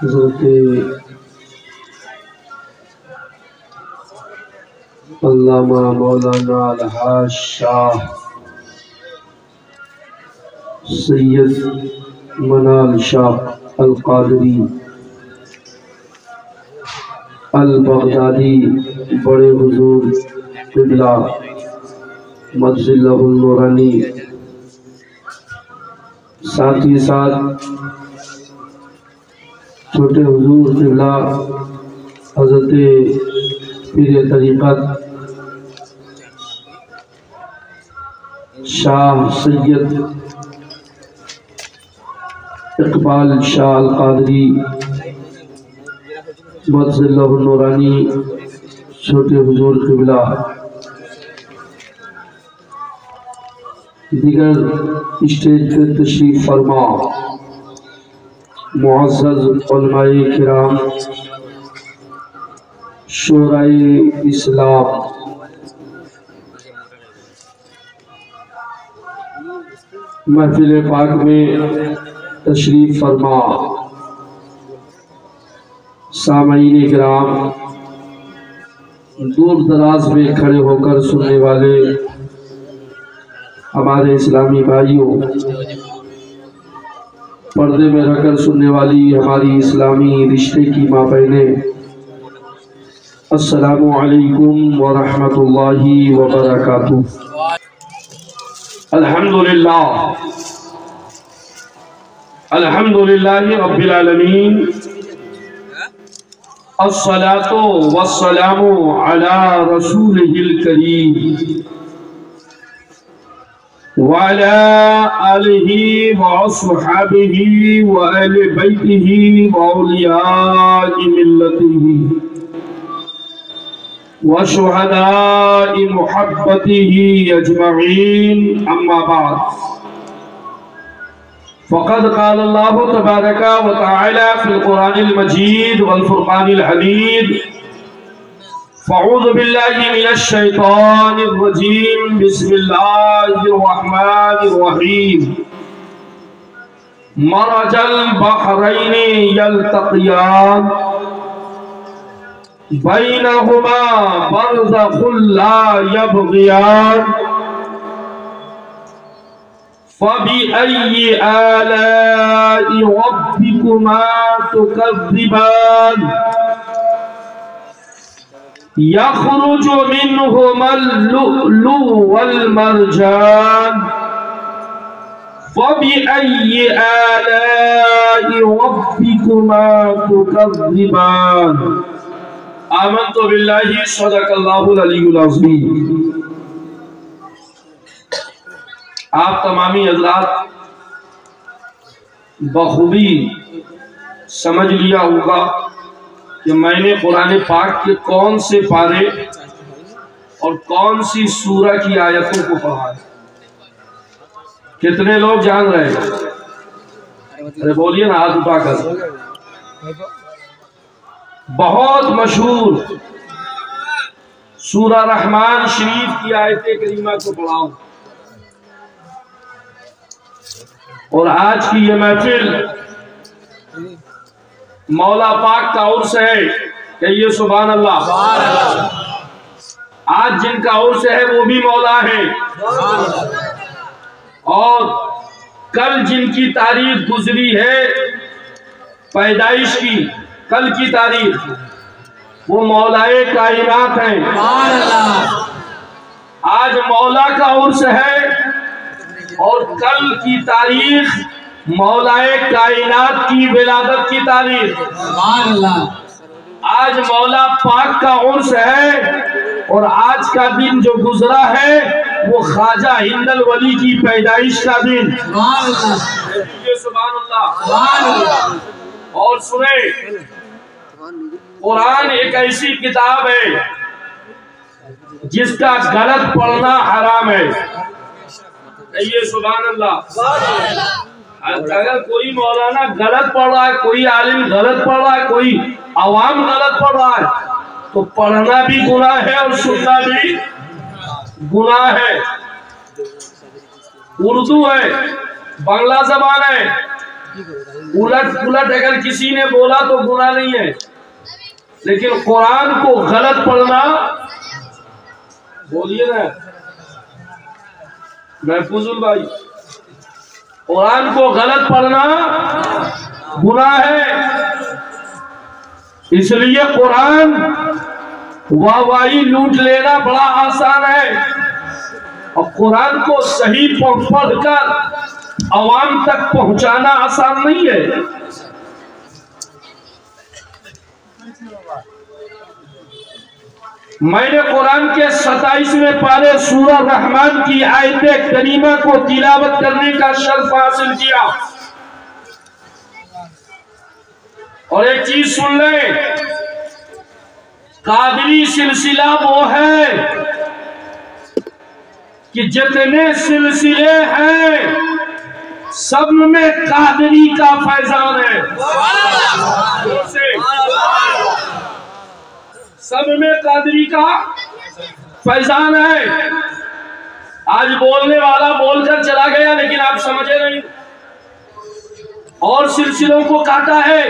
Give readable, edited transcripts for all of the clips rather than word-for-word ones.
حضرت علامہ مولانا الحاج شاہ سید منال شاہ القادری البغدادی بڑے حضور قبلہ مدظلہ النورانی، ساتھ ہی ساتھ چھوٹے حضور قبلہ حضرت پیر طریقت شاہ سید اقبال شاہ القادری مدظلہ النورانی، چھوٹے حضور قبلہ، دیگر اسٹیج پر تشریف فرما معزز علماء کرام، شورائے اسلام، محفل پاک میں تشریف فرما سامعین کرام، دور دراز میں کھڑے ہو کر سننے والے ہمارے اسلامی بھائیوں، پردے میں رہ کر سننے والی ہماری اسلامی رشتے کی ماں بہنیں، السلام علیکم ورحمۃ اللہ وبرکاتہ۔ الحمدللہ الحمدللہ رب العالمین، الصلاة والسلام علی رسولہ الکریم وعلى آلہ وصحبہ وآل بیتہ وأولیاء ملتہ وشہداء محبتہ اجمعین، اما بعد، فقد قال اللہ تبارک و تعالی فی القرآن المجید والفرقان الحمید، فاعوذ باللہ من الشیطان الرجیم، بسم اللہ الرحمن الرحیم، مرج البحرین یلتقیان بینہما برزخ لا یبغیان فبأي آلاء ربكما تكذبان يخرج منهما اللؤلؤ والمرجان فبأي آلاء ربكما تكذبان آمنت بالله صدق الله العلي العظيم۔ آپ تمامی حضرات بخوبی سمجھ لیا ہوگا کہ میں نے قرآن پاک کے کون سے پارے اور کون سی سورہ کی آیتوں کو پڑھا ہے۔ کتنے لوگ جان رہے ہیں؟ ارے بولیے نا، ہاتھ اٹھا کر۔ بہت مشہور سورہ رحمان شریف کی آیت کریمہ کو پڑھاؤں، اور آج کی یہ محفل مولا پاک کا عرس ہے، کہیے سبحان اللہ۔ آج جن کا عرس ہے وہ بھی مولا ہے، اور کل جن کی تاریخ گزری ہے پیدائش کی، کل کی تاریخ، وہ مولائے کائنات ہیں۔ آج مولا کا عرس ہے اور کل کی تاریخ مولائے کائنات کی ولادت کی تاریخ۔ آج مولا پاک کا عرس ہے، اور آج کا دن جو گزرا ہے وہ خواجہ ہند الولی کی پیدائش کا دن۔ سبحان اللہ۔ اور سنیں، قرآن ایک ایسی کتاب ہے جس کا غلط پڑھنا حرام ہے، کہیے سبحان اللہ۔ اگر کوئی مولانا غلط پڑھ رہا ہے، کوئی عالم غلط پڑھ رہا ہے، کوئی عوام غلط پڑھ رہا ہے، تو پڑھنا بھی گناہ ہے اور سننا بھی گناہ ہے۔ اردو ہے، بنگلہ زبان ہے، الٹ پلٹ اگر کسی نے بولا تو گناہ نہیں ہے، لیکن قرآن کو غلط پڑھنا، بولیے نا محفوظ بھائی، قرآن کو غلط پڑھنا گناہ ہے۔ اس لیے قرآن واہوائی لوٹ لینا بڑا آسان ہے، اور قرآن کو صحیح پڑھ کر عوام تک پہنچانا آسان نہیں ہے۔ میں نے قرآن کے 27ویں پارے سورہ رحمان کی آیت کریمہ کو تلاوت کرنے کا شرف حاصل کیا، اور ایک چیز سن لیں، قادری سلسلہ وہ ہے کہ جتنے سلسلے ہیں سب میں قادری کا فیضان ہے، سب میں قادری کا فیضان ہے۔ آج بولنے والا بول کر چلا گیا لیکن آپ سمجھے نہیں، اور سلسلوں کو کاٹا ہے۔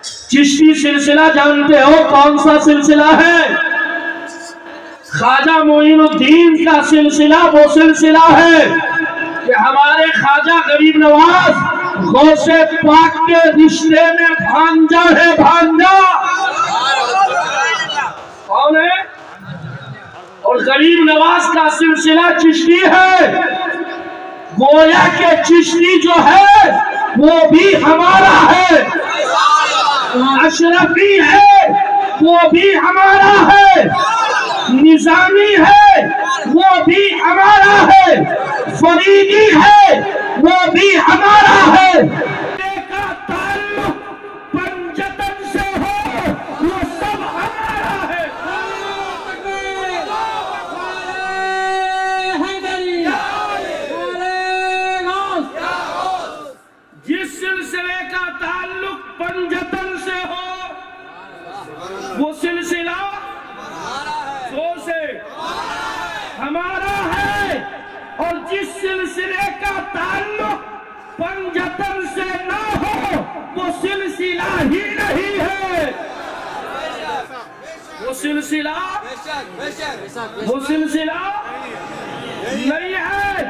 چشتی سلسلہ جانتے ہو کون سا سلسلہ ہے؟ خواجہ معین الدین کا سلسلہ وہ سلسلہ ہے کہ ہمارے خواجہ غریب نواز غوث پاک کے رشتے میں بھانجا ہے، بھانجا کون ہے؟ اور غریب نواز کا سلسلہ چشتی ہے۔ گویا کہ چشتی جو ہے وہ بھی ہمارا ہے، اشرفی ہے وہ بھی ہمارا ہے، نظامی ہے وہ بھی ہمارا ہے، فریدی ہے وہ بھی ہمارا ہے۔ کا تعلق پنجتن سے ہو وہ سب ہمارا ہے۔ جس سلسلے کا تعلق پنجتن سے ہو وہ سلسلہ سے ہمارا ہے، اور جس سلسلے کا تعلق پنجتن سے نہ ہو وہ سلسلہ ہی نہیں ہے، وہ سلسلہ نہیں ہے۔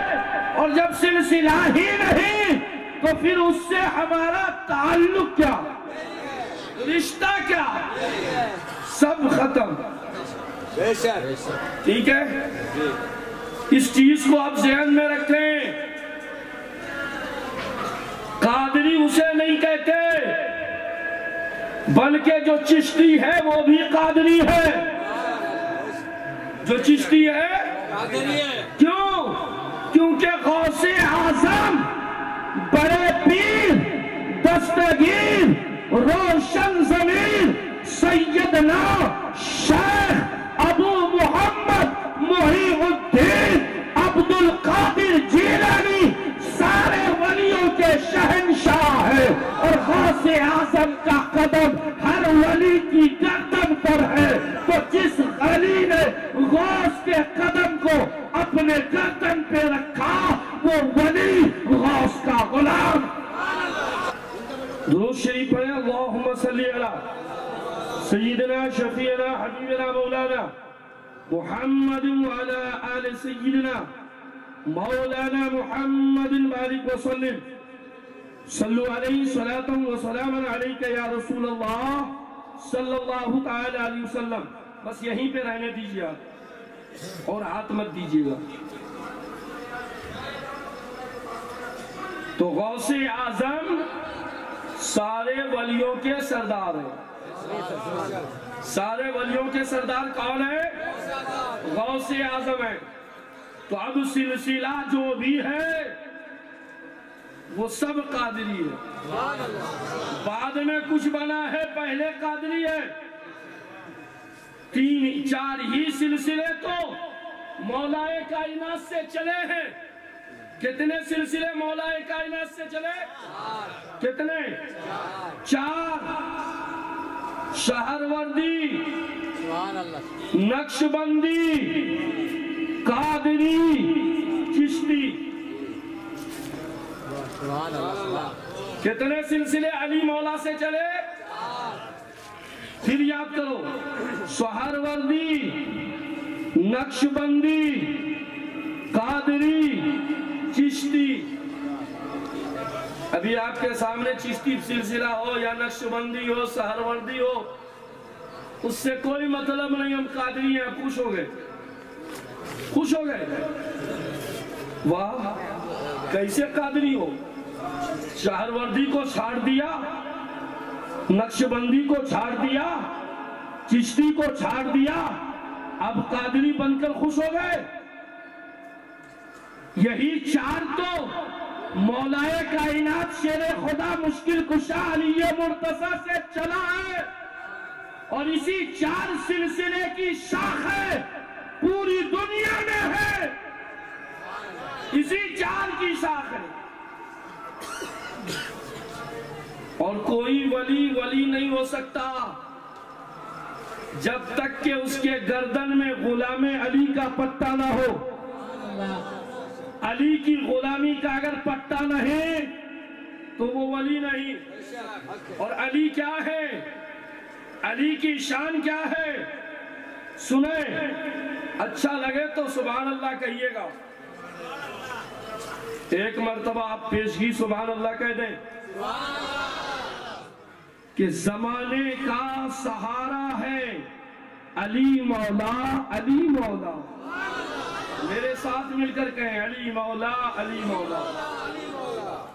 اور جب سلسلہ ہی نہیں تو پھر اس سے ہمارا تعلق کیا، رشتہ کیا، سب ختم۔ ٹھیک ہے، اس چیز کو آپ ذہن میں رکھیں۔ قادری اسے نہیں کہتے، بلکہ جو چشتی ہے وہ بھی قادری ہے، جو چشتی ہے کیوں؟ کیونکہ غوث اعظم بڑے پیر دستگیر روشن ضمیر سیدنا شیخ ابو محمد محی الدین عبد القادر جیلانی سارے ولیوں کے شہنشاہ ہے، اور غوث اعظم کا قدم ہر ولی کی گردن پر ہے۔ تو جس ولی نے غوث کے قدم کو اپنے گردن پہ رکھا وہ ولی غوث کا غلام۔ درود شریف پڑھیں، اللہم صلی علی سیدنا شفیعنا حبیبنا مولانا محمد وعلی آل سیدنا مولانا محمد بارک وسلم، صلو علیہ صلاة و سلام علیکہ یا رسول اللہ صلی اللہ تعالی علیہ وسلم۔ بس یہیں پہ رہنے دیجیے آپ، اور ہاتھ مت دیجیے گا۔ تو غوث اعظم سارے ولیوں کے سردار ہیں، سارے ولیوں کے سردار کون ہے؟ غوث اعظم ہے۔ تو اب سلسلہ جو بھی ہے وہ سب قادری ہے، بعد میں کچھ بنا ہے، پہلے قادری ہے۔ 3-4 ہی سلسلے تو مولا کائنات سے چلے ہیں۔ کتنے سلسلے مولا کائنات سے چلے؟ کتنے؟ 4۔ شہروردی، نقشبندی، قادری، چشتی۔ کتنے سلسلے علی مولا سے چلے؟ پھر یاد کرو، سہروردی، نقشبندی، قادری، چشتی۔ ابھی آپ کے سامنے چشتی سلسلہ ہو یا نقشبندی ہو، سہروردی ہو، اس سے کوئی مطلب نہیں، ہم قادری ہیں۔ خوش ہو گئے، خوش ہو گئے، واہ کیسے قادری ہو؟ سہروردی کو چھاڑ دیا، نقشبندی کو چھاڑ دیا، چشتی کو چھاڑ دیا، اب قادری بن کر خوش ہو گئے؟ یہی چار تو مولائے کائنات شیر خدا مشکل کشا علی مرتضی سے چلا ہے، اور اسی چار سلسلے کی شاخیں پوری دنیا میں ہے، اسی چار کی شاخ ہے۔ اور کوئی ولی نہیں ہو سکتا جب تک کہ اس کے گردن میں غلام علی کا پٹا نہ ہو۔ علی کی غلامی کا اگر پٹا نہیں تو وہ ولی نہیں۔ اور علی کیا ہے؟ علی کی شان کیا ہے؟ سنیں، اچھا لگے تو سبحان اللہ کہیے گا، ایک مرتبہ آپ پیشگی سبحان اللہ کہہ دیں کہ زمانے کا سہارا ہے علی مولا، علی مولا۔ میرے ساتھ مل کر کہیں، علی مولا، علی مولا۔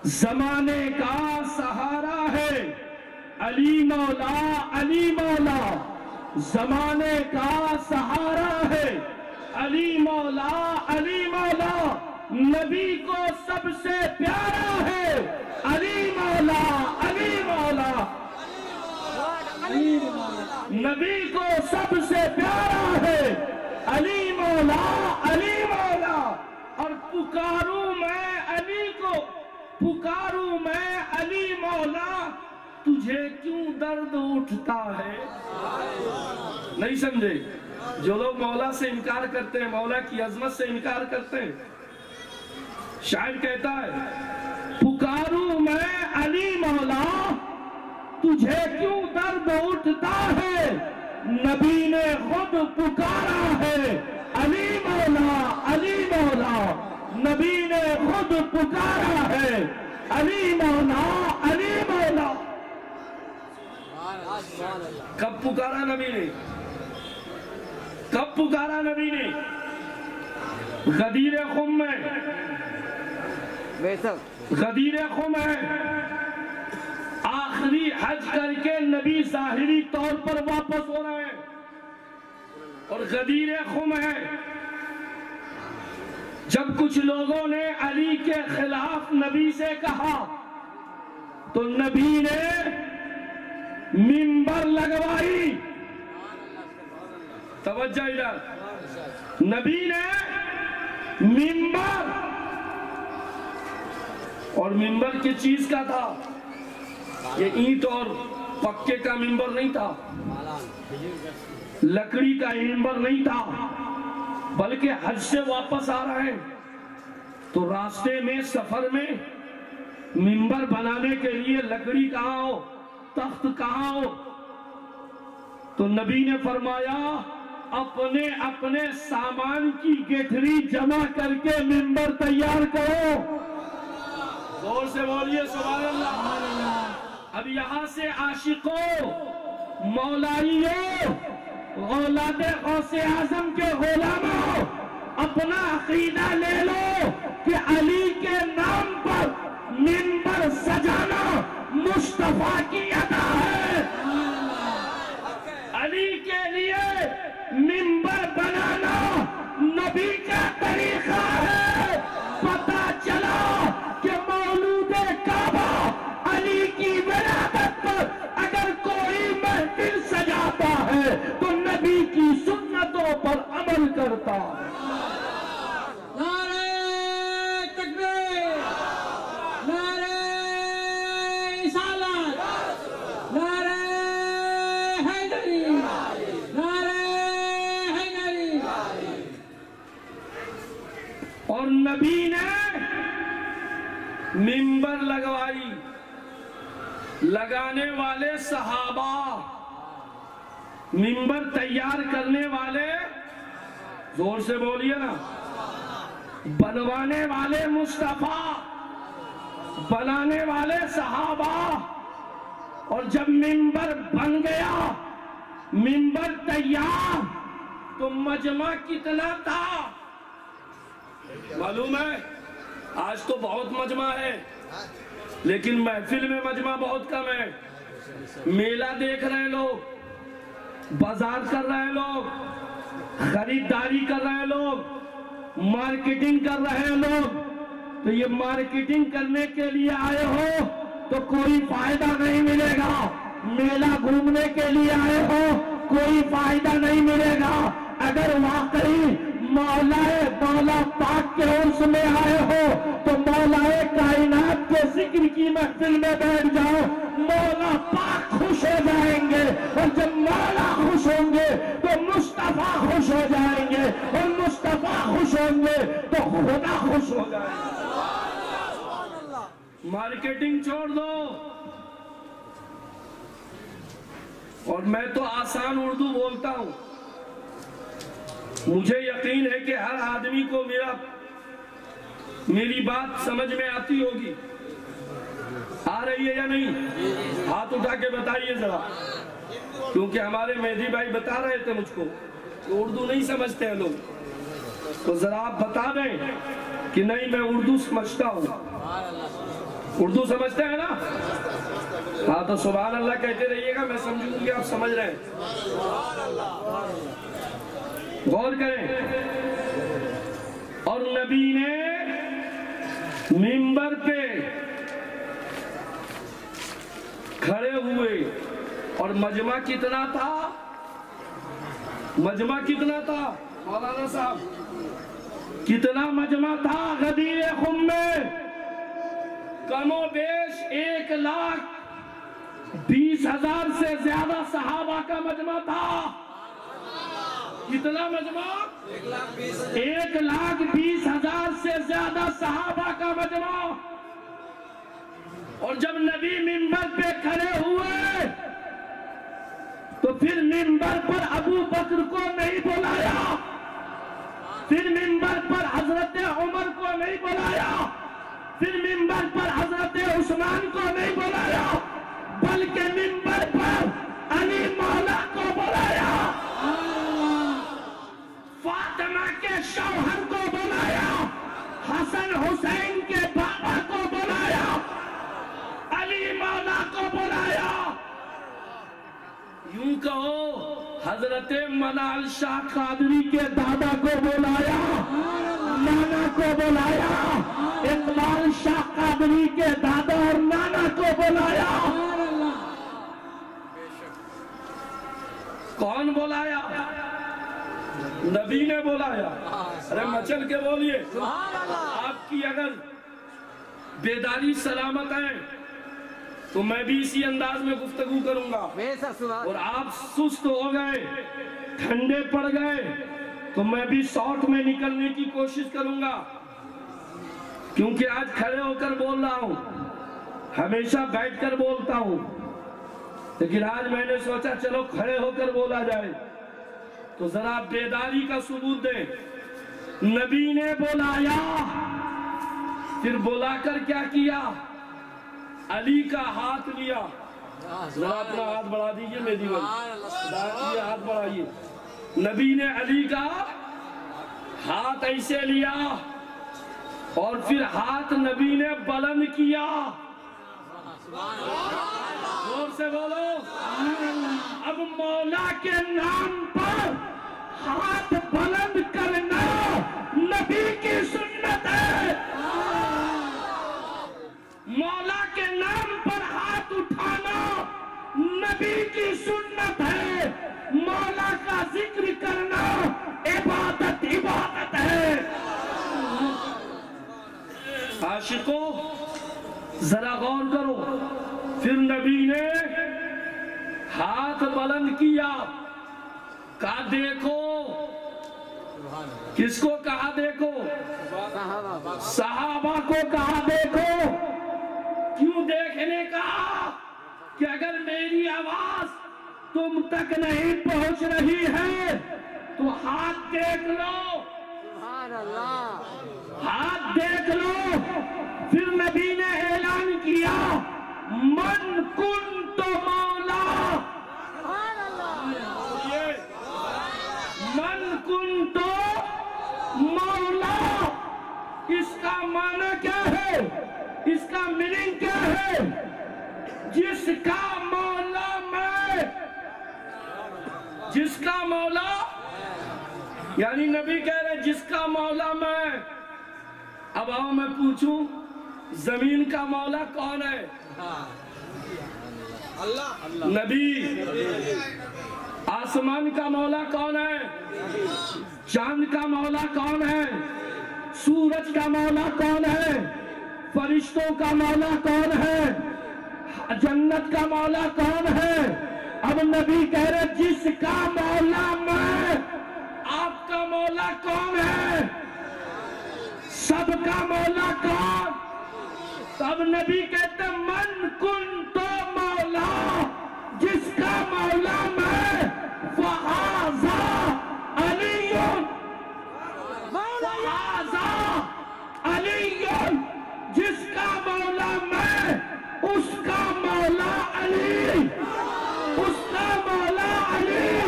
زمانے کا سہارا ہے علی مولا، علی مولا۔ زمانے کا سہارا ہے علی مولا، علی مولا۔ نبی کو سب سے پیارا ہے علی مولا، علی مولا۔ نبی کو سب سے پیارا ہے علی مولا، علی مولا۔ اور پکاروں میں علی کو، پکاروں میں علی مولا، تجھے کیوں درد اٹھتا ہے؟ نہیں سمجھے؟ جو لوگ مولا سے انکار کرتے ہیں، مولا کی عظمت سے انکار کرتے ہیں، شاعر کہتا ہے پکاروں میں علی مولا، تجھے کیوں درد اٹھتا ہے؟ نبی نے خود پکارا ہے علی مولا، علی مولا۔ نبی نے خود پکارا ہے علی مولا، علی مولا۔ کب پکارا نبی نے؟ کب پکارا نبی نے؟ غدیر خم میں، غدیر خم ہے، آخری حج کر کے نبی ظاہری طور پر واپس ہو رہے ہیں، اور غدیر خم ہے جب کچھ لوگوں نے علی کے خلاف نبی سے کہا تو نبی نے منبر لگوائی۔ توجہ ادھر، نبی نے منبر، اور منبر کس چیز کا تھا؟ یہ اینٹ اور پکے کا منبر نہیں تھا، لکڑی کا منبر نہیں تھا، بلکہ حج سے واپس آ رہے ہیں تو راستے میں سفر میں منبر بنانے کے لیے لکڑی کہاں ہو، تخت کہاں ہو؟ تو نبی نے فرمایا اپنے اپنے سامان کی گٹھری جمع کر کے منبر تیار کرو۔ زور سے بولیے سبحان اللہ۔ اب یہاں سے عاشقوں، مولائیوں، اولاد غوث اعظم کے غلاموں، اپنا عقیدہ لے لو کہ علی کے نام پر منبر سجانا مصطفیٰ کی ادا ہے، علی کے لیے منبر بنانا نبی کا طریقہ ہے۔ پتہ چلا کہ مولود کعبہ علی کی ولادت پر اگر کوئی محفل سجاتا ہے تو نبی کی سنتوں پر عمل کرتا ہے۔ اور نبی نے منبر لگوائی، لگانے والے صحابہ، منبر تیار کرنے والے، زور سے بولیے نا، بنوانے والے مصطفیٰ، بنانے والے صحابہ. اور جب منبر بن گیا، منبر تیار، تو مجمع کتنا تھا معلوم ہے؟ آج تو بہت مجمع ہے، لیکن محفل میں مجمع بہت کم ہے. میلہ دیکھ رہے لوگ، بازار کر رہے لوگ، خریداری کر رہے لوگ، مارکیٹنگ کر رہے لوگ. تو یہ مارکیٹنگ کرنے کے لیے آئے ہو تو کوئی فائدہ نہیں ملے گا. میلہ گھومنے کے لیے آئے ہو کوئی فائدہ نہیں ملے گا. اگر واقعی مولا پاک کے عرص میں آئے ہو تو مولا کائنات کے ذکر کی محفل میں بیٹھ جاؤ، مولا پاک خوش ہو جائیں گے. اور جب مولا خوش ہوں گے تو مصطفیٰ خوش ہو جائیں گے، اور مصطفیٰ خوش ہوں گے تو خدا خوش ہو جائیں گے. مارکیٹنگ چھوڑ دو. اور میں تو آسان اردو بولتا ہوں، مجھے یقین ہے کہ ہر آدمی کو میری بات سمجھ میں آتی ہوگی. آ رہی ہے یا نہیں؟ ہاتھ اٹھا کے بتائیے ذرا، کیونکہ ہمارے مہدی بھائی بتا رہے تھے مجھ کو کہ اردو نہیں سمجھتے ہیں لوگ. تو ذرا آپ بتا دیں کہ نہیں میں اردو سمجھتا ہوں. اردو سمجھتے ہیں نا؟ ہاں تو سبحان اللہ کہتے رہیے گا، میں سمجھوں کہ آپ سمجھ رہے ہیں. غور کریں. اور نبی نے منبر پہ کھڑے ہوئے، اور مجمع کتنا تھا؟ مجمع کتنا تھا مولانا صاحب؟ کتنا مجمع تھا غدیر خم میں؟ کم و بیش 1,20,000 سے زیادہ صحابہ کا مجمع تھا. کتنا مجمع؟ 1,20,000 سے زیادہ صحابہ کا مجمع. اور جب نبی منبر پہ کھڑے ہوئے تو پھر منبر پر ابو بکر کو نہیں بلایا، پھر منبر پر حضرت عمر کو نہیں بلایا، پھر منبر پر حضرت عثمان کو نہیں بلایا، بلکہ منبر پر علی مولا کو بلایا، فاطمہ کے شوہر کو بلایا، حسن حسین کے بابا کو بلایا، علی مولا کو بلایا. یوں کہو حضرت منال شاہ قادری کے دادا کو بلایا، نانا کو بلایا، اقبال شاہ قادری کے دادا اور نانا کو بلایا. کون بلایا؟ نبی نے بلایا. ارے مچل کے بولیے. آپ کی اگر بیداری سلامت ہے تو میں بھی اسی انداز میں گفتگو کروں گا. اور آپ سست ہو گئے، ٹھنڈے پڑ گئے، تو میں بھی شارٹ میں نکلنے کی کوشش کروں گا. کیونکہ آج کھڑے ہو کر بول رہا ہوں، ہمیشہ بیٹھ کر بولتا ہوں، لیکن آج میں نے سوچا چلو کھڑے ہو کر بولا جائے. تو ذرا بیداری کا ثبوت دیں. نبی نے بلایا، پھر بلا کر کیا کیا؟ علی کا ہاتھ لیا. ذرا اپنا ہاتھ بڑھا دیجئے میری بھائی، ہاتھ بڑھائیے. نبی نے علی کا ہاتھ ایسے لیا، اور پھر ہاتھ نبی نے بلند کیا. زور سے بولو. اب مولا کے نام پر ہاتھ بلند کرنا نبی کی سنت ہے. مولا کے نام پر ہاتھ اٹھانا نبی کی سنت ہے. مولا کا ذکر کرنا عبادت ہے. عاشقوں ذرا غور کرو. پھر نبی نے ہاتھ بلند کیا، کہا دیکھو. کس کو کہا دیکھو؟ صحابہ کو کہا دیکھو. کیوں دیکھنے کہا؟ کہ اگر میری آواز تم تک نہیں پہنچ رہی ہے تو ہاتھ دیکھ لو، سبحان اللہ، ہاتھ دیکھ لو۔ پھر نبی نے اعلان کیا من کنت مولا، سبحان اللہ، من کنت مولا۔ اس کا معنی کیا ہے؟ اس کا میننگ کیا ہے؟ جس کا مولا میں، جس کا مولا، یعنی نبی کہہ رہے جس کا مولا میں۔ اب آؤ میں پوچھوں زمین کا مولا کون ہے؟ اللہ۔ نبی۔ آسمان کا مولا کون ہے؟ چاند کا مولا کون ہے؟ سورج کا مولا کون ہے؟ فرشتوں کا مولا کون ہے؟ جنت کا مولا کون ہے؟ اب نبی کہہ رہے جس کا مولا میں، آپ کا مولا کون ہے؟ سب کا مولا کون؟ تب نبی کہتے من کنت مولا، جس کا مولا میں، فہذا علی، فہذا علی، جس کا مولا میں اس کا مولا علی، اس کا مولا علی۔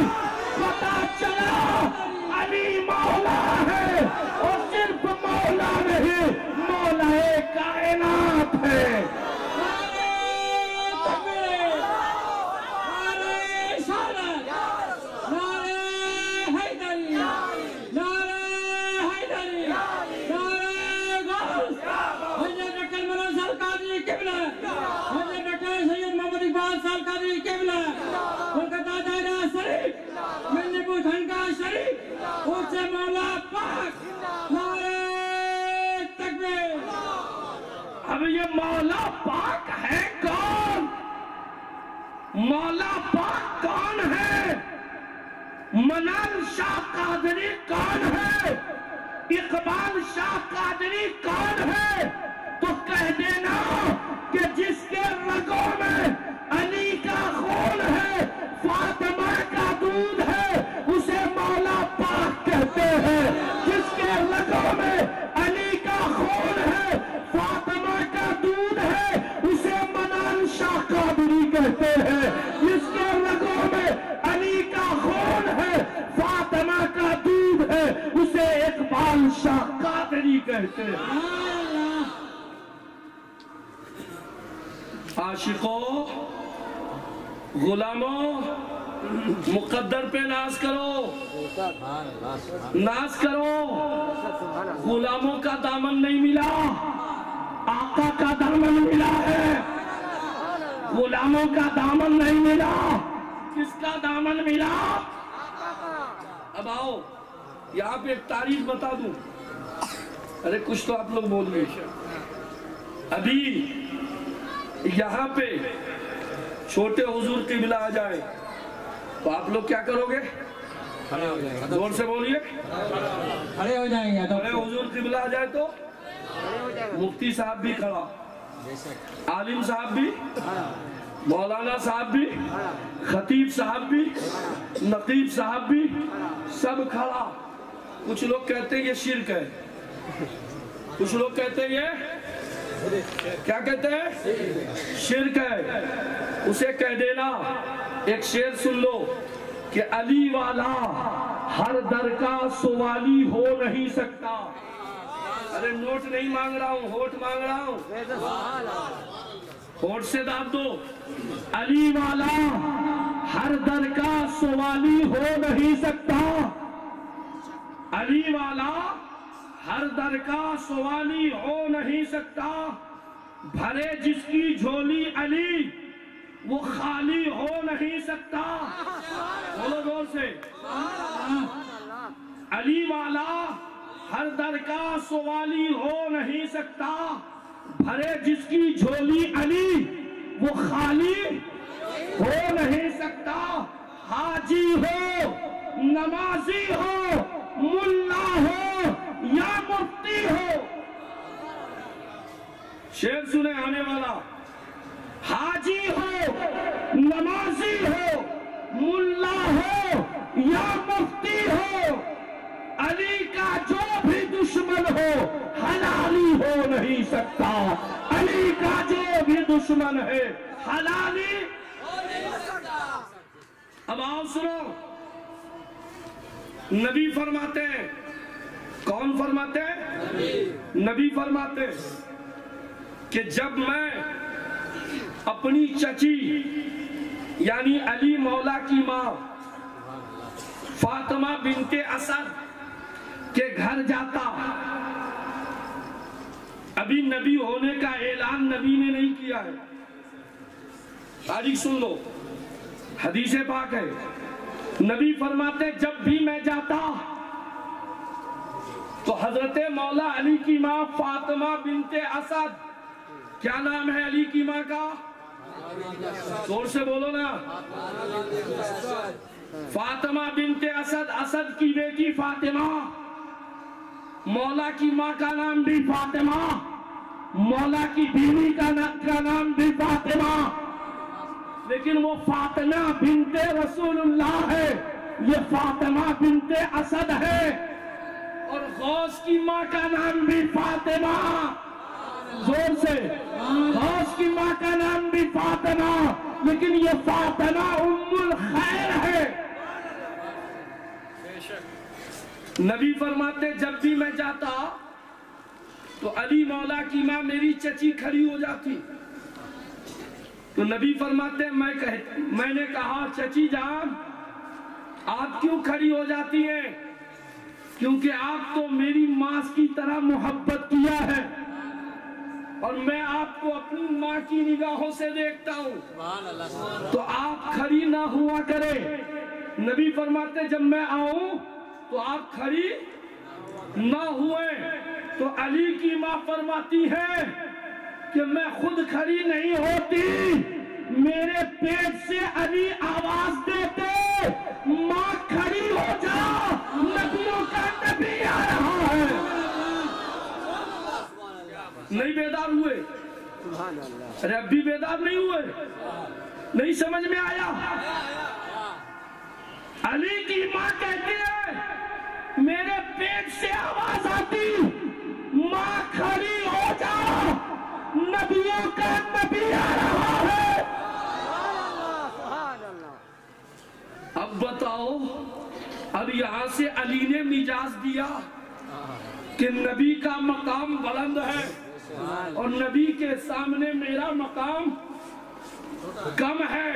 پتا چلا علی مولا ہے، اور صرف مولا نہیں، مولا کائنات ہے۔ اب یہ مولا پاک ہے کون؟ مولا پاک کون ہے؟ منان شاہ قادری کون ہے؟ اقبال شاہ قادری کون ہے؟ تو کہہ دینا کہ جس کے رگوں میں علی کا خون ہے، فاطمہ کا دودھ ہے، اسے مولا پاک کہتے ہیں۔ جس کے رگوں میں علی کا خون ہے، فاطمہ کا دودھ ہے، اسے منان شاہ قادری کہتے ہیں۔ جس کے رگوں میں علی کا خون ہے، فاطمہ کا دودھ ہے، اسے اقبال شاہ قادری کہتے ہیں۔ عاشقوں، غلاموں، مقدر پہ ناز کرو، ناز کرو۔ غلاموں کا دامن نہیں ملا، آقا کا دامن ملا ہے۔ غلاموں کا دامن نہیں ملا، کس کا دامن ملا؟ اب آؤ یہاں پہ ایک تاریخ بتا دوں۔ ارے کچھ تو آپ لوگ بول گئے۔ ابھی یہاں پہ چھوٹے حضور قبلہ آ جائے تو آپ لوگ کیا کرو گے؟ زور سے بولیے۔ کھڑے ہو جائیں گے۔ چھوٹے حضور قبلہ آ جائے تو مفتی صاحب بھی کھڑا، عالم صاحب بھی، مولانا صاحب بھی، خطیب صاحب بھی، نقیب صاحب بھی، سب کھڑا۔ کچھ لوگ کہتے ہیں یہ شرک ہے، کچھ لوگ کہتے ہیں یہ کیا کہتے ہیں؟ شرک ہے۔ اسے کہہ دینا، ایک شعر سن لو کہ علی والا ہر در کا سوالی ہو نہیں سکتا۔ ارے نوٹ نہیں مانگ رہا ہوں، ہوٹ مانگ رہا ہوں، ہوٹ سے داب دو۔ علی والا ہر در کا سوالی ہو نہیں سکتا، علی والا ہر در کا سوالی ہو نہیں سکتا، بھرے جس کی جھولی علی وہ خالی ہو نہیں سکتا۔ بولو زور سے۔ علی والا ہر در کا سوالی ہو نہیں سکتا، بھرے جس کی جھولی علی وہ خالی ہو نہیں سکتا۔ حاجی ہو، نمازی ہو، ملا ہو یا مفتی ہو۔ شعر سنے آنے والا، حاجی ہو، نمازی ہو، ملا ہو یا مفتی ہو، علی کا جو بھی دشمن ہو حلالی ہو نہیں سکتا، علی کا جو بھی دشمن ہے حلالی ہو نہیں سکتا۔ اب آؤ سنو، نبی فرماتے ہیں، کون فرماتے ہیں؟ نبی فرماتے ہیں کہ جب میں اپنی چچی یعنی علی مولا کی ماں فاطمہ بنت اسد کے گھر جاتا، ابھی نبی ہونے کا اعلان نبی نے نہیں کیا ہے، تاریخ سن لو، حدیث پاک ہے، نبی فرماتے جب بھی میں جاتا تو حضرت مولا علی کی ماں فاطمہ بنت اسد، کیا نام ہے علی کی ماں کا؟ زور سے بولو نا، فاطمہ بنت اسد، اسد کی بیٹی فاطمہ، مولا کی ماں کا نام بھی فاطمہ، مولا کی بیوی کا نام بھی فاطمہ، لیکن وہ فاطمہ بنت رسول اللہ ہے، یہ فاطمہ بنت اسد ہے، اور غوث کی ماں کا نام بھی فاطمہ، زور سے، غوث کی ماں کا نام بھی فاطمہ، لیکن یہ فاطمہ ام الخیر ہے۔ نبی فرماتے جب بھی میں جاتا تو علی مولا کی ماں میری چچی کھڑی ہو جاتی، تو نبی فرماتے میں نے کہا چچی جان آپ کیوں کھڑی ہو جاتی ہیں؟ کیونکہ آپ تو میری ماں کی طرح محبت کیا ہے اور میں آپ کو اپنی ماں کی نگاہوں سے دیکھتا ہوں، تو آپ کھڑی نہ ہوا کرے۔ نبی فرماتے جب میں آؤں تو آپ کھڑی نہ ہوئے، تو علی کی ماں فرماتی ہے کہ میں خود کھڑی نہیں ہوتی، میرے پیٹ سے علی آواز دیتے ماں کھڑی ہو جا، نبیوں کا نبی آ رہا ہے۔ نہیں بیدار ہوئے؟ ارے اب بھی بیدار نہیں ہوئے؟ نہیں سمجھ میں آیا؟ علی کی ماں کہتی ہے میرے پیٹ سے آواز آتی ماں کھڑی ہو جا، نبیوں کا نبی آ رہا ہے۔ اب بتاؤ، اب یہاں سے علی نے مجاز دیا کہ نبی کا مقام بلند ہے اور نبی کے سامنے میرا مقام کم ہے،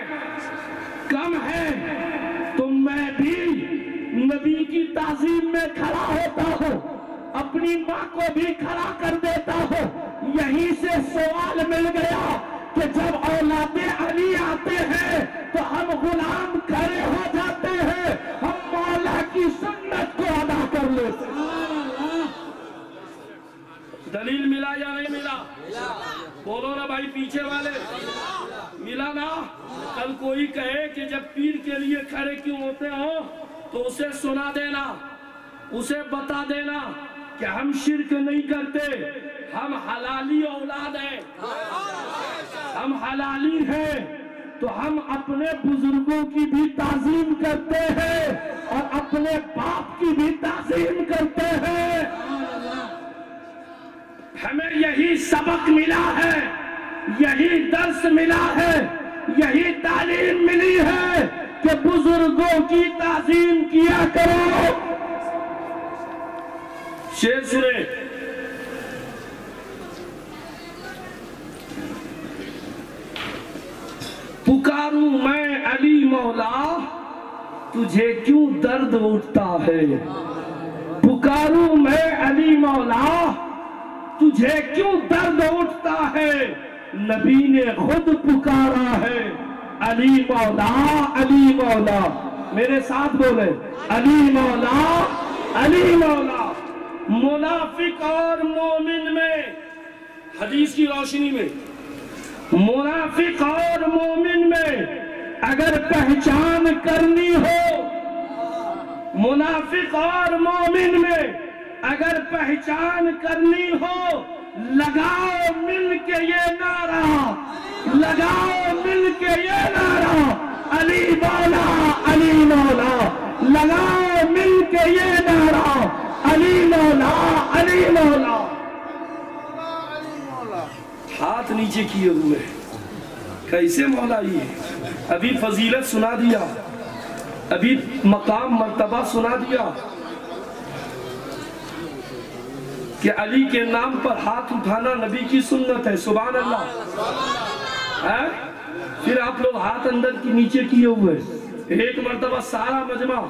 تو میں بھی نبی کی تعظیم میں کھڑا ہوتا ہوں، اپنی ماں کو بھی کھڑا کر دیتا ہوں۔ یہیں سے سوال مل گیا کہ جب اولاد علی آتے ہیں تو ہم غلام کھڑے ہو جاتے ہیں، ہم مولا کی سنت کو ادا کر لیتے ہیں۔ دلیل ملا یا نہیں ملا؟ بولو نا بھائی پیچھے والے، ملا نا؟ کل کوئی کہے کہ جب پیر کے لیے کھڑے کیوں ہوتے ہو تو اسے سنا دینا، اسے بتا دینا کہ ہم شرک نہیں کرتے، ہم حلالی اولاد ہیں، ہم حلالی ہیں، تو ہم اپنے بزرگوں کی بھی تعظیم کرتے ہیں اور اپنے باپ کی بھی تعظیم کرتے ہیں۔ ہمیں یہی سبق ملا ہے، یہی درس ملا ہے، یہی تعلیم ملی ہے کہ بزرگوں کی تعظیم کیا کرو۔ شعر سنیں، پکاروں میں علی مولا تجھے کیوں درد اٹھتا ہے، پکاروں میں علی مولا تجھے کیوں درد اٹھتا ہے، نبی نے خود پکارا ہے علی مولا علی مولا، میرے ساتھ بولے علی مولا علی مولا۔ منافق اور مومن میں، حدیث کی روشنی میں، منافق اور مومن میں اگر پہچان کرنی ہو، منافق اور مومن میں اگر پہچان کرنی ہو لگاؤ مل کے یہ نعرہ، لگاؤ مل کے یہ نعرہ، علی مولا علی مولا، لگاؤ مل کے یہ نعرہ، علی مولا علی مولا۔ ہاتھ نیچے کیے ہوئے، کیسے مولا یہ؟ ابھی فضیلت سنا دیا، ابھی مقام مرتبہ سنا دیا کہ علی کے نام پر ہاتھ اٹھانا نبی کی سنت ہے، سبحان اللہ۔ پھر آپ لوگ ہاتھ اندر کی نیچے کیے ہوئے، ایک مرتبہ سارا مجمع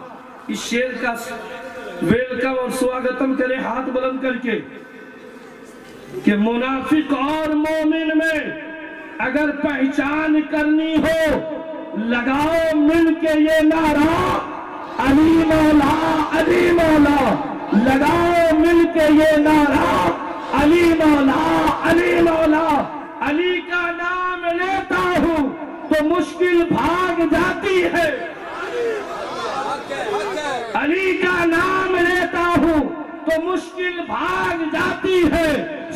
اس شیر کا ویلکم اور سواگتم کرے ہاتھ بلند کر کے کہ منافق اور مومن میں اگر پہچان کرنی ہو، لگاؤ مل کے یہ نعرہ، علی مولا علی مولا، لگاؤ مل کے یہ نعرہ، علی مولا علی مولا۔ علی کا نام لیتا ہوں تو مشکل بھاگ جاتی ہے، علی کا نام لیتا ہوں تو مشکل بھاگ جاتی ہے،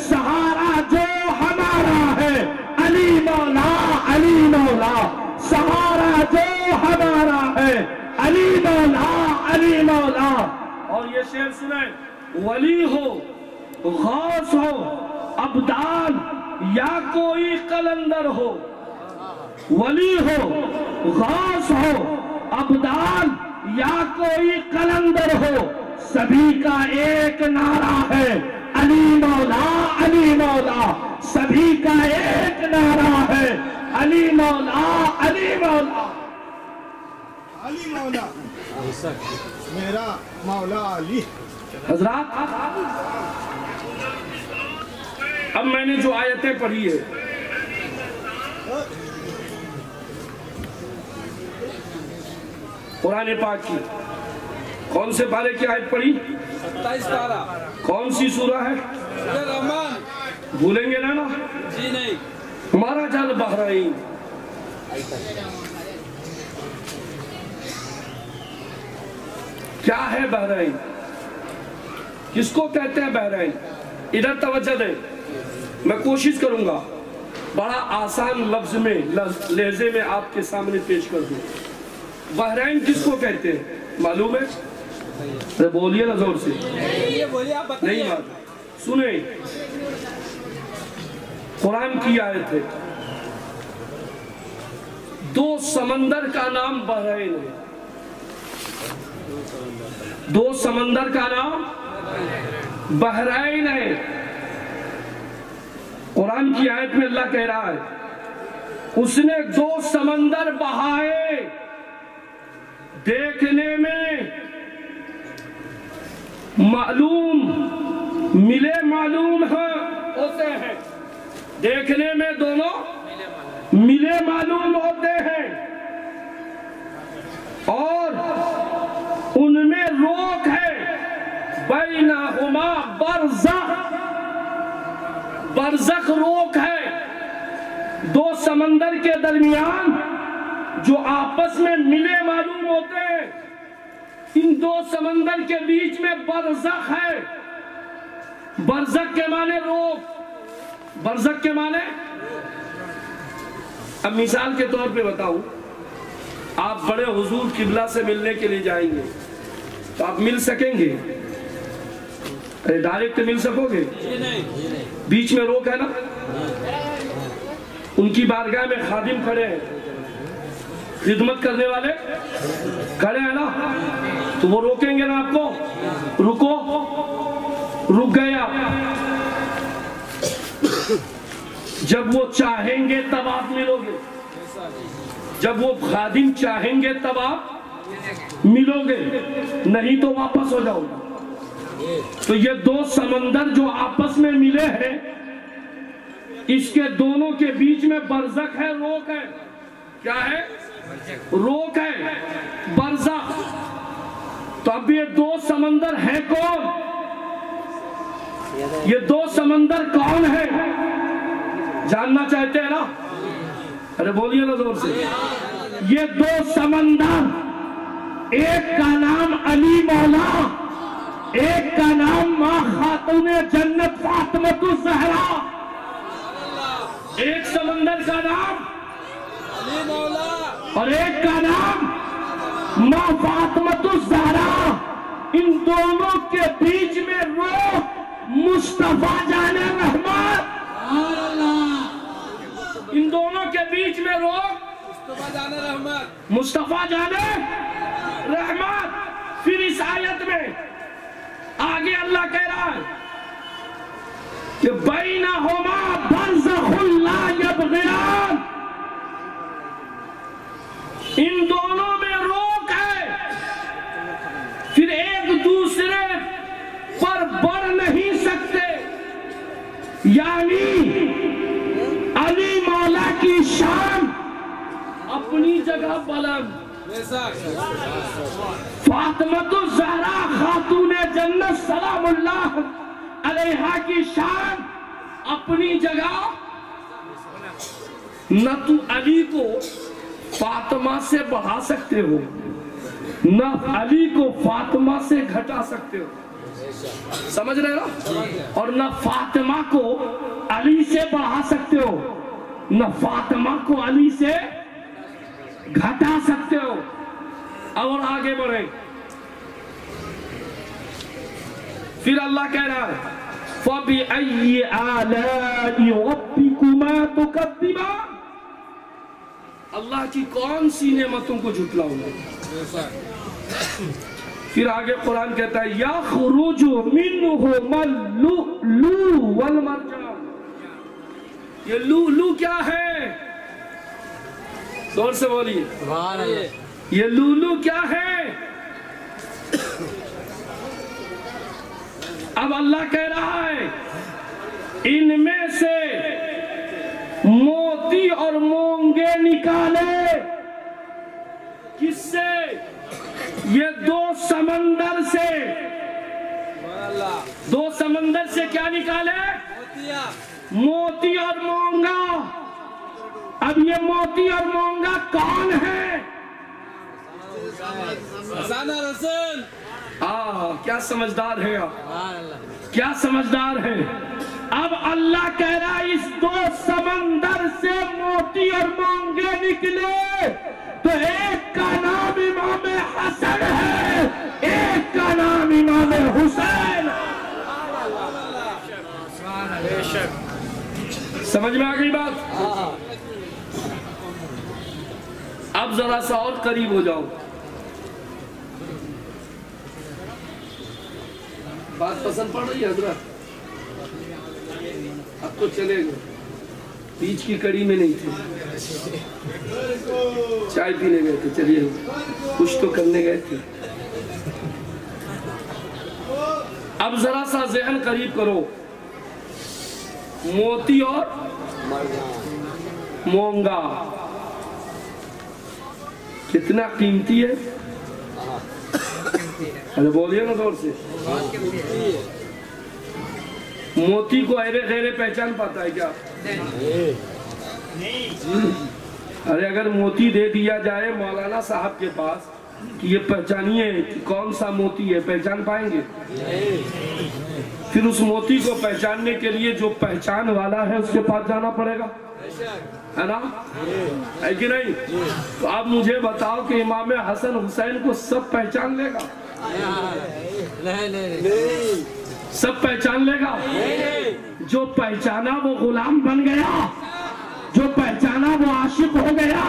سہارا جو ہمارا ہے علی مولا علی مولا، سہارا جو ہمارا ہے علی مولا علی مولا۔ اور یہ شعر سنیں، ولی ہو غوث ہو ابدال یا کوئی قلندر ہو، ولی ہو غوث ہو ابدال یا کوئی قلندر ہو، سبھی کا ایک نعرہ ہے علی مولا علی مولا، سبھی کا ایک نعرہ ہے علی مولا علی مولا۔ علی مولا میرا مولا علی۔ حضرات اب میں نے جو آیتیں پڑھی ہے، قرآن پاک کی کون سے پارے کی آیت پڑھی؟ 27 پارہ۔ کون سی سورہ ہے؟ سورہ رحمان۔ بھولیں گے نا؟ جی نہیں۔ ہمارا جل بحرین، کیا ہے بحرین؟ کس کو کہتے ہیں بحرین؟ ادھر توجہ دیں، میں کوشش کروں گا بڑا آسان لفظ میں لہجے میں آپ کے سامنے پیش کر دوں۔ بحرین کس کو کہتے ہیں معلوم ہے؟ بولیے نا زور سے، نہیں معلوم؟ سنیں، قرآن کی آیت ہے، دو سمندر کا نام بحرین ہے، دو سمندر کا نام بحرین ہے۔ قرآن کی آیت میں اللہ کہہ رہا ہے اس نے دو سمندر بہائے، دیکھنے میں معلوم ملے معلوم ہوتے ہیں، دیکھنے میں دونوں ملے معلوم ہوتے ہیں، اور ان میں روک ہے، بینہما برزخ، برزخ روک ہے، دو سمندر کے درمیان جو آپس میں ملے معلوم ہوتے ہیں، ان دو سمندر کے بیچ میں برزخ ہے۔ برزخ کے معنی روک، برزخ کے معنی، اب مثال کے طور پہ بتاؤں، آپ بڑے حضور قبلہ سے ملنے کے لیے جائیں گے تو آپ مل سکیں گے؟ ڈائریکٹ مل سکو گے؟ بیچ میں روک ہے نا؟ ان کی بارگاہ میں خادم کھڑے ہیں، خدمت کرنے والے کھڑے ہیں نا، تو وہ روکیں گے نا آپ کو؟ رکو، رک گئے آپ، جب وہ چاہیں گے تب آپ ملو گے، جب وہ خادم چاہیں گے تب آپ ملو گے، نہیں تو واپس ہو جاؤ گے۔ تو یہ دو سمندر جو آپس میں ملے ہیں، اس کے دونوں کے بیچ میں برزخ ہے، روک ہے۔ کیا ہے؟ روک ہے، برزخ۔ تو اب یہ دو سمندر ہیں کون؟ یہ دو سمندر کون ہے؟ جاننا چاہتے ہیں نا؟ ارے بولیے نا زور سے۔ یہ دو سمندر، ایک کا نام علی مولا ایک کا نام ماں خاتون جنت فاطمۃ الزہرا، ایک سمندر کا نام علی مولا، اور ایک کا نام ماں فاطمۃ الزہرا۔ ان دونوں کے بیچ میں وہ مصطفیٰ جان رحمت، ان دونوں کے بیچ میں وہ مصطفیٰ جان رحمت، مصطفیٰ جان رحمت۔ پھر اس آیت میں آگے اللہ کہہ رہا ہے کہ بینہما برزخ لا یبغیان، ان دونوں میں روک ہے، پھر ایک دوسرے پر بڑھ نہیں سکتے، یعنی علی مولا کی شان اپنی جگہ بلند، بے شک، فاطمۃ الزہرا خاتون جنت سلام اللہ علیہا کی شان اپنی جگہ۔ نہ تو علی کو فاطمہ سے بڑھا سکتے ہو، نہ علی کو فاطمہ سے گھٹا سکتے ہو، سمجھ رہے نا؟ اور نہ فاطمہ کو علی سے بڑھا سکتے ہو، نہ فاطمہ کو علی سے گھٹا سکتے ہو۔ اور آگے بڑھیں، پھر اللہ کہہ رہا ہے فَبِأَيِّ آلَاءِ رَبِّكُمَا تُكَذِّبَانِ، اللہ کی کون سی نعمتوں کو جھٹلاؤں گے؟ بے شک، پھر آگے قرآن کہتا ہے یخرج منہما اللؤلؤ والمرجان، یہ لؤلؤ کیا ہے؟ زور سے بولیے، یہ لؤلؤ کیا ہے؟ اب اللہ کہہ رہا ہے ان میں سے موتی اور مونگے نکالے، کس سے؟ یہ دو سمندر سے، اللہ، دو سمندر سے کیا نکالے؟ موتیا، موتی اور مونگا۔ اب یہ موتی اور مونگا کون ہے؟ حسن رسول، کیا سمجھدار ہے آپ، کیا سمجھدار ہے۔ اب اللہ کہہ رہا ہے اس دو سمندر سے موتی اور مونگے نکلے، تو ایک کا نام امام حسن ہے، ایک کا نام امام حسین۔ سمجھ میں آ گئی بات؟ اب ذرا سا اور قریب ہو جاؤ، بات پسند پڑ رہی ہے حضرت؟ اب تو چلے گئے، بیچ کی کڑی میں نہیں تھے، چائے پینے گئے تھے، چلیے کچھ تو کرنے گئے تھے۔ اب ذرا سا ذہن قریب کرو، موتی اور مونگا کتنا قیمتی ہے؟ ارے بولیے نا دور سے۔ موتی کو ایرے غیرے پہچان پاتا ہے کیا؟ ارے اگر موتی دے دیا جائے مولانا صاحب کے پاس کہ یہ پہچانیے کہ کون سا موتی ہے، پہچان پائیں گے؟ پھر اس موتی کو پہچاننے کے لیے جو پہچان والا ہے اس کے پاس جانا پڑے گا، ہے نا؟ ہے کہ نہیں؟ تو آپ مجھے بتاؤ کہ امام حسن حسین کو سب پہچان لے گا؟ سب پہچان لے گا؟ جو پہچانا وہ غلام بن گیا، جو پہچانا وہ عاشق ہو گیا،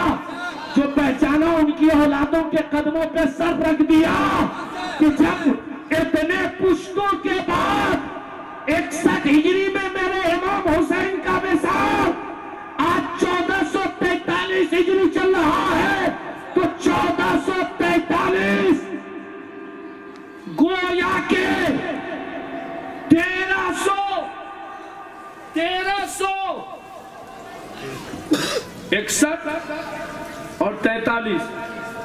جو پہچانا ان کی اولادوں کے قدموں پہ سر رکھ دیا کہ جب اتنے پشتوں کے بعد 61 ہجری میں میرے امام حسین کا وصال آج 1443 ہجری چل رہا ہے، تو 1443 گویا کہ 1361 اور 43،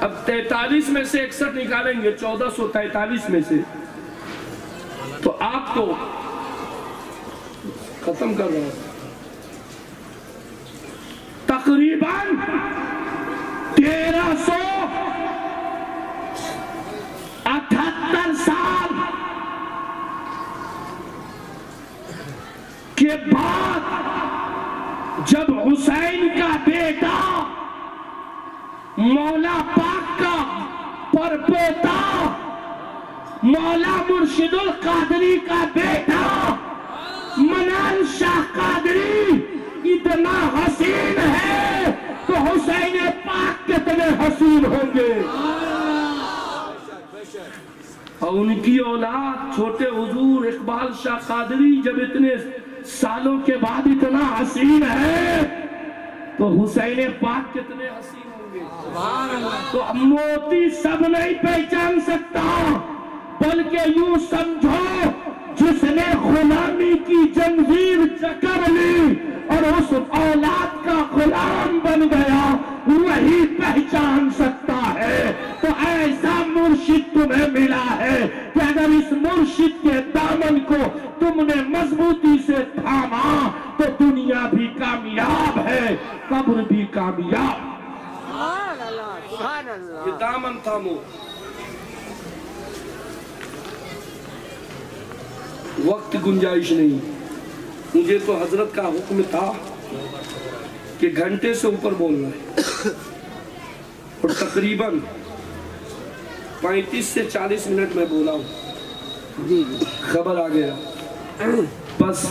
اب 43 میں سے 61 نکالیں گے 1443 میں سے، تو آپ کو ختم کر رہا ہوں تقریباً 1378 سال یہ بات جب حسین کا بیٹا مولا پاک کا پرپوتا مولا مرشد القادری کا بیٹا منان شاہ قادری اتنا حسین ہے تو حسین پاک کتنے حسین ہوں گے. اور ان کی اولاد چھوٹے حضور اقبال شاہ قادری جب اتنے سالوں کے بعد اتنا حسین ہے تو حسین پاک کتنے حسین ہوں گے. تو موتی سب نہیں پہچان سکتا، بلکہ یوں سمجھو جس نے غلامی کی زنجیر جکڑ لی اور اس اولاد کا غلام بن گیا وہی پہچان سکتا ہے. تو ایسا مرشد تمہیں ملا ہے کہ اگر اس مرشد کے دامن کو تم نے مضبوطی سے تھاما تو دنیا بھی کامیاب ہے، قبر بھی کامیاب. سبحان اللہ سبحان اللہ. یہ دامن تھامو. وقت گنجائش نہیں. مجھے تو حضرت کا حکم تھا کہ گھنٹے سے اوپر بولنا ہے اور تقریباً 35 سے 40 منٹ میں بولا ہوں. خبر آ گیا بس،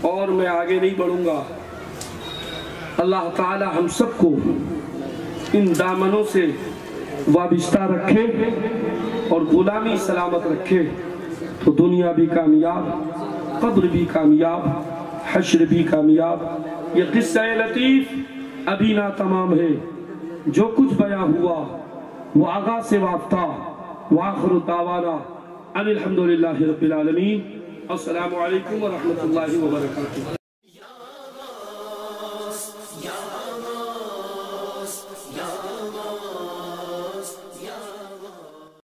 اور میں آگے نہیں بڑھوں گا. اللہ تعالی ہم سب کو ان دامنوں سے وابستہ رکھے اور غلامی سلامت رکھے تو دنیا بھی کامیاب، قبر بھی کامیاب، حشر بھی کامیاب. یہ قصہ لطیف ابھی نہ تمام ہے، جو کچھ بیان ہوا وہ آغاز سے وابستہ. وآخر دعوانا ان الحمدللہ رب العالمین. السلام علیکم ورحمۃ اللہ وبرکاتہ.